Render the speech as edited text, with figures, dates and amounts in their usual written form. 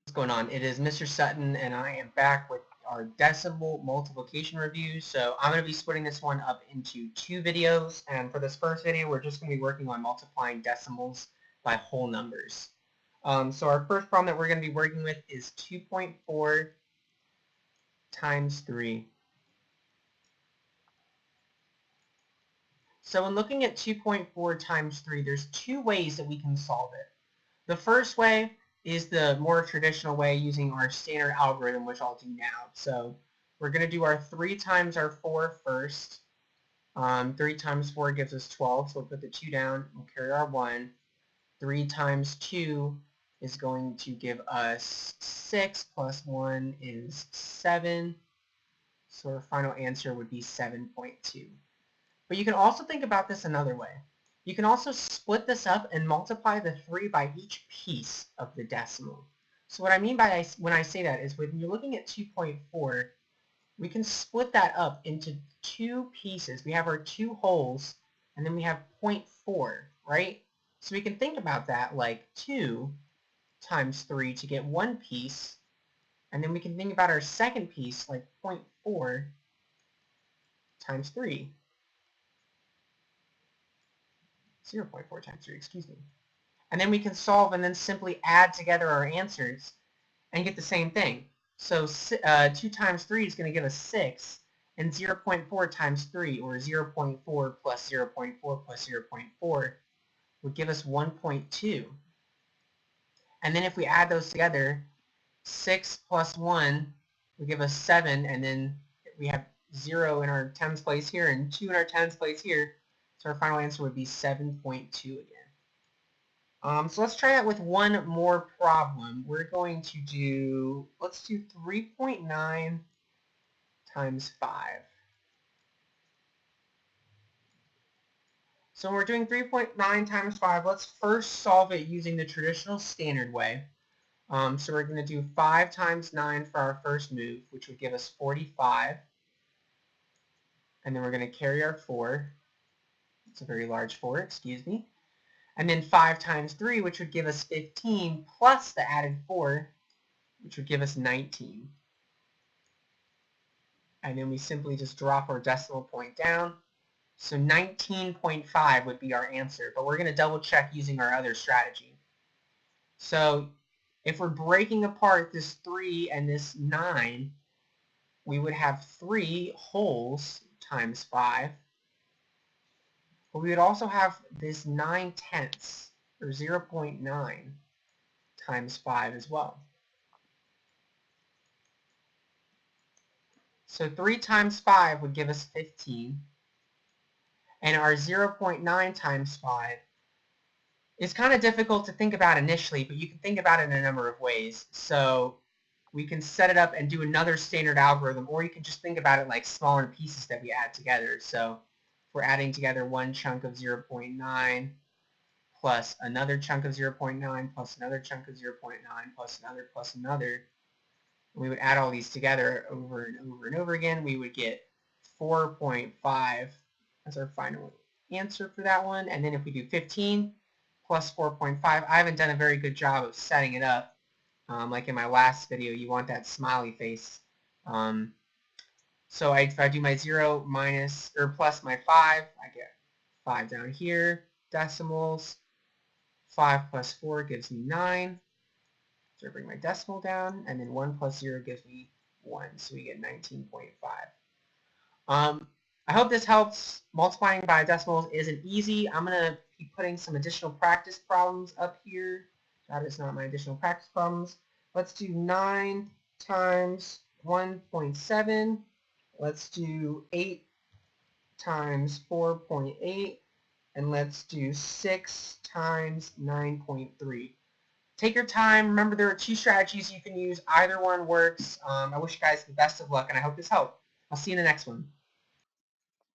What's going on? It is Mr. Sutton, and I am back with our decimal multiplication review. So I'm going to be splitting this one up into two videos, and for this first video, we're just going to be working on multiplying decimals by whole numbers. So our first problem that we're going to be working with is 2.4 times 3. So when looking at 2.4 times 3, there's two ways that we can solve it. The first way is the more traditional way using our standard algorithm, which I'll do now. So we're going to do our 3 times our 4 first. 3 times 4 gives us 12, so we'll put the 2 down. We'll carry our 1. 3 times 2 is going to give us 6, plus 1 is 7. So our final answer would be 7.2. But you can also think about this another way. You can also split this up and multiply the 3 by each piece of the decimal. So what I mean by when I say that is when you're looking at 2.4, we can split that up into two pieces. We have our two wholes, and then we have 0.4, right? So we can think about that like 2 times 3 to get one piece, and then we can think about our second piece like 0.4 times 3. 0.4 times 3, excuse me. And then we can solve and then simply add together our answers and get the same thing. So 2 times 3 is going to give us 6, and 0.4 times 3, or 0.4 plus 0.4 plus 0.4, would give us 1.2. And then if we add those together, 6 plus 1 would give us 7, and then we have 0 in our tens place here and 2 in our tens place here. So our final answer would be 7.2 again. So let's try that with one more problem. We're going to do, let's do 3.9 times 5. So when we're doing 3.9 times 5, let's first solve it using the traditional standard way. So we're going to do 5 times 9 for our first move, which would give us 45. And then we're going to carry our 4. It's a very large 4, excuse me. And then 5 times 3, which would give us 15, plus the added 4, which would give us 19. And then we simply just drop our decimal point down. So 19.5 would be our answer, but we're going to double check using our other strategy. So if we're breaking apart this 3 and this 9, we would have 3 wholes times 5. But we would also have this 9/10, or 0.9 times 5 as well. So 3 times 5 would give us 15. And our 0.9 times 5 is kind of difficult to think about initially, but you can think about it in a number of ways. So we can set it up and do another standard algorithm, or you can just think about it like smaller pieces that we add together. So we're adding together one chunk of 0.9 plus another chunk of 0.9 plus another chunk of 0.9 plus another. And we would add all these together over and over and over again. We would get 4.5 as our final answer for that one. And then if we do 15 plus 4.5, I haven't done a very good job of setting it up. Like in my last video, you want that smiley face. So if I do my 0 minus or plus my 5, I get 5 down here, decimals. 5 plus 4 gives me 9. So I bring my decimal down, and then 1 plus 0 gives me 1. So we get 19.5. I hope this helps. Multiplying by decimals isn't easy. I'm going to be putting some additional practice problems up here. That is not my additional practice problems. Let's do 9 times 1.7. Let's do 8 times 4.8. And let's do 6 times 9.3. Take your time. Remember, there are two strategies you can use. Either one works. I wish you guys the best of luck, and I hope this helped. I'll see you in the next one.